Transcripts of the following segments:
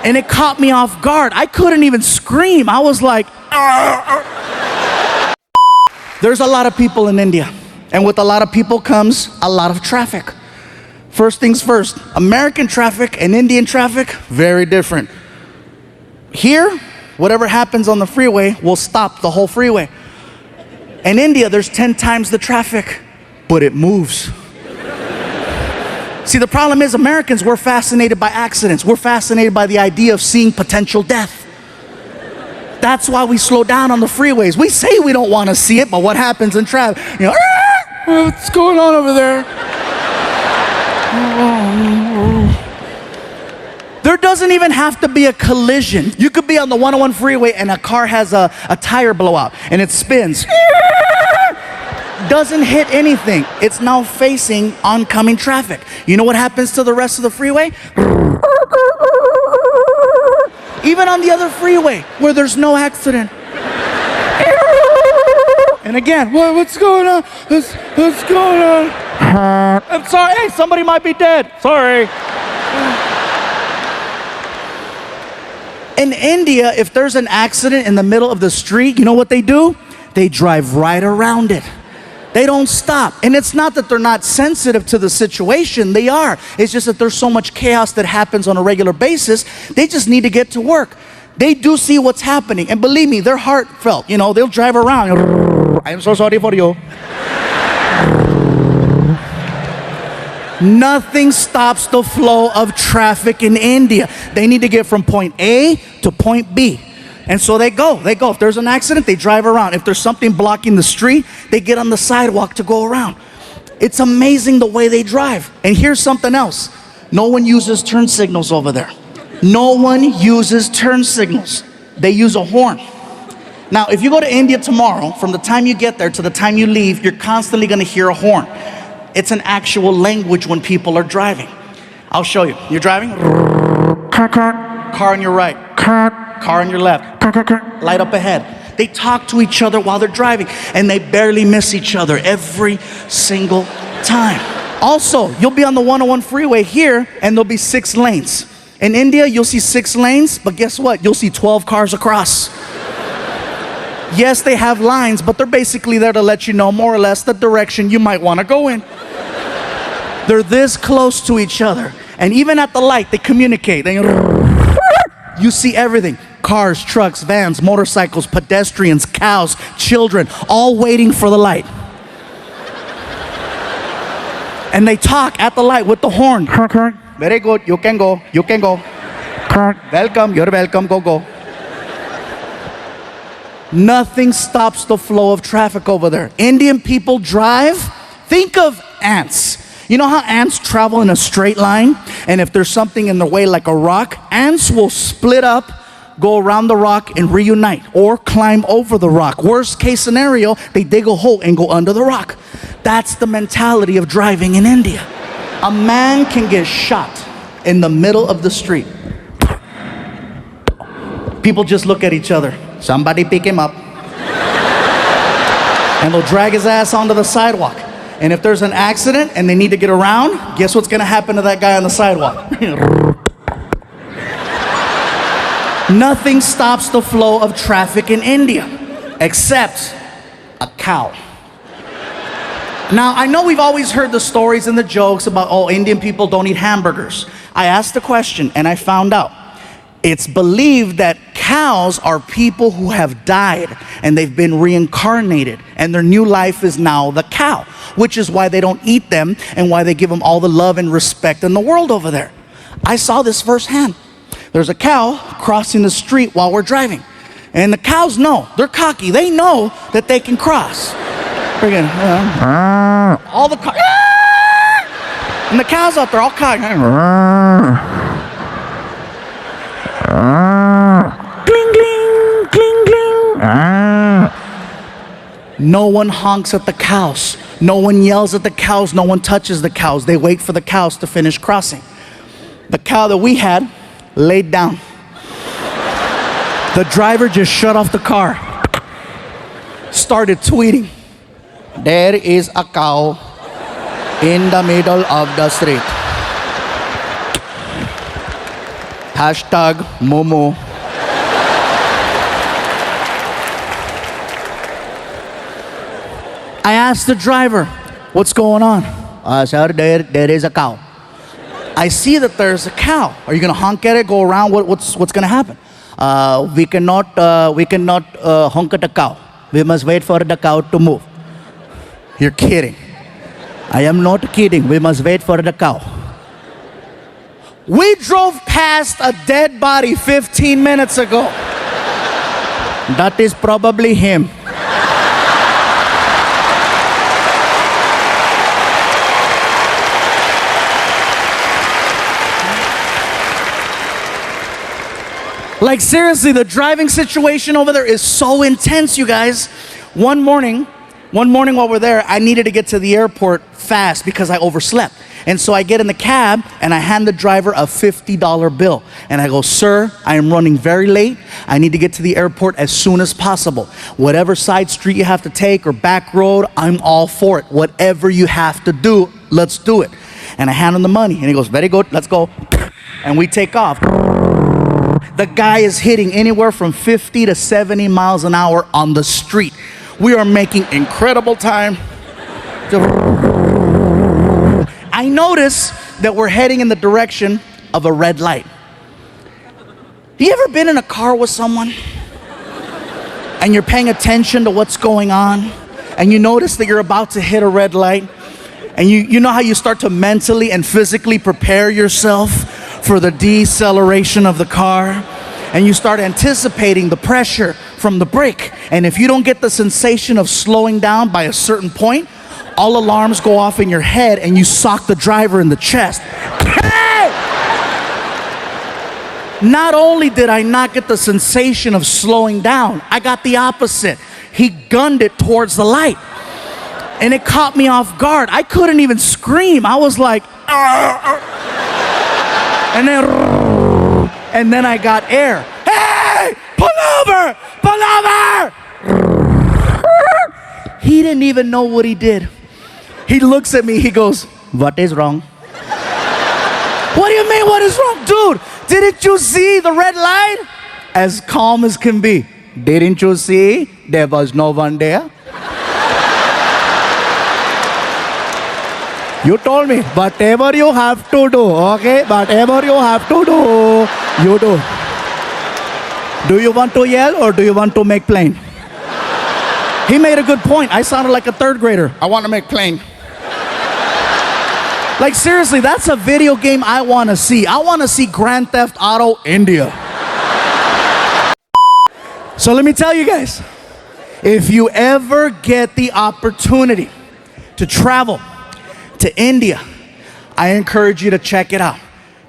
And it caught me off guard. I couldn't even scream. I was like, There's a lot of people in India. And with a lot of people comes a lot of traffic. First things first, American traffic and Indian traffic, very different. Here, whatever happens on the freeway will stop the whole freeway. In India, there's 10 times the traffic, but it moves. See, the problem is Americans, we're fascinated by accidents. We're fascinated by the idea of seeing potential death. That's why we slow down on the freeways. We say we don't want to see it, but what happens in traffic? You know, what's going on over there? There doesn't even have to be a collision. You could be on the 101 freeway and a car has a tire blowout and it spins. Doesn't hit anything. It's now facing oncoming traffic. You know what happens to the rest of the freeway? Even on the other freeway where there's no accident. And again, what's going on? What's going on? I'm sorry. Hey, somebody might be dead. Sorry. In India, if there's an accident in the middle of the street, you know what they do? They drive right around it. They don't stop. And it's not that they're not sensitive to the situation. They are. It's just that there's so much chaos that happens on a regular basis. They just need to get to work. They do see what's happening. And believe me, they're heartfelt. You know, they'll drive around. I'm so sorry for you. Nothing stops the flow of traffic in India. They need to get from point A to point B. And so they go. If there's an accident, they drive around. If there's something blocking the street, they get on the sidewalk to go around. It's amazing the way they drive. And here's something else. No one uses turn signals over there. No one uses turn signals. They use a horn. Now, if you go to India tomorrow, from the time you get there to the time you leave, you're constantly going to hear a horn. It's an actual language when people are driving. I'll show you. You're driving? Car on your right. Car on your left. Light up ahead. They talk to each other while they're driving, and they barely miss each other every single time. Also, you'll be on the 101 freeway here, and there'll be 6 lanes. In India, you'll see 6 lanes, but guess what? You'll see 12 cars across. Yes, they have lines, but they're basically there to let you know more or less the direction you might want to go in. They're this close to each other. And even at the light, they communicate. You see everything. Cars, trucks, vans, motorcycles, pedestrians, cows, children, all waiting for the light. And they talk at the light with the horn. Very good, you can go, you can go. Welcome, you're welcome, go, go. Nothing stops the flow of traffic over there. Indian people drive. Think of ants. You know how ants travel in a straight line? And if there's something in the way like a rock, ants will split up, go around the rock and reunite, or climb over the rock. Worst case scenario, they dig a hole and go under the rock. That's the mentality of driving in India. A man can get shot in the middle of the street. People just look at each other. Somebody pick him up. And they'll drag his ass onto the sidewalk. And if there's an accident and they need to get around, guess what's going to happen to that guy on the sidewalk? Nothing stops the flow of traffic in India except a cow. Now, I know we've always heard the stories and the jokes about, oh, Indian people don't eat hamburgers. I asked the question and I found out. It's believed that cows are people who have died and they've been reincarnated and their new life is now the cow, which is why they don't eat them and why they give them all the love and respect in the world over there. I saw this firsthand. There's a cow crossing the street while we're driving. And the cows know, they're cocky. They know that they can cross. Friggin', all the cars, and the cows out there all cocky. Gling, gling, gling, gling. No one honks at the cows. No one yells at the cows. No one touches the cows. They wait for the cows to finish crossing. The cow that we had laid down. The driver just shut off the car. Started tweeting. There is a cow in the middle of the street. Hashtag Momo. I asked the driver, what's going on? Sir, there is a cow. I see that there's a cow. Are you gonna honk at it, go around? What's gonna happen? We cannot honk at the cow. We must wait for the cow to move. You're kidding. I am not kidding. We must wait for the cow. We drove past a dead body 15 minutes ago. That is probably him. Like seriously, the driving situation over there is so intense, you guys. One morning while we're there, I needed to get to the airport fast because I overslept. And so I get in the cab and I hand the driver a $50 bill. And I go, sir, I am running very late. I need to get to the airport as soon as possible. Whatever side street you have to take or back road, I'm all for it. Whatever you have to do, let's do it. And I hand him the money and he goes, very good, let's go. And we take off. The guy is hitting anywhere from 50 to 70 miles an hour on the street. We are making incredible time. I notice that we're heading in the direction of a red light. You ever been in a car with someone and you're paying attention to what's going on and you notice that you're about to hit a red light and you know how you start to mentally and physically prepare yourself for the deceleration of the car, and you start anticipating the pressure from the brake, and if you don't get the sensation of slowing down by a certain point, all alarms go off in your head and you sock the driver in the chest. Hey! Not only did I not get the sensation of slowing down, I got the opposite. He gunned it towards the light and it caught me off guard. I couldn't even scream. I was like, and then I got air. Hey, pull over, pull over. He didn't even know what he did. He looks at me, he goes, what is wrong? What do you mean, what is wrong? Dude, didn't you see the red light? As calm as can be. Didn't you see there was no one there? You told me, whatever you have to do, okay? Whatever you have to do, you do. Do you want to yell or do you want to make plain? He made a good point. I sounded like a third grader. I want to make plain. Like seriously, that's a video game I want to see. I want to see Grand Theft Auto India. So let me tell you guys, if you ever get the opportunity to travel to India, I encourage you to check it out.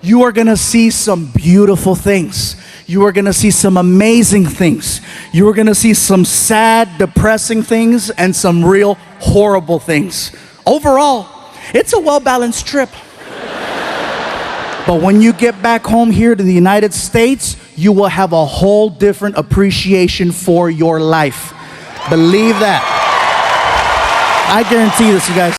You are gonna see some beautiful things. You are gonna see some amazing things. You are gonna see some sad, depressing things and some real horrible things. Overall, it's a well-balanced trip. But when you get back home here to the United States, you will have a whole different appreciation for your life. Believe that. I guarantee this, you guys.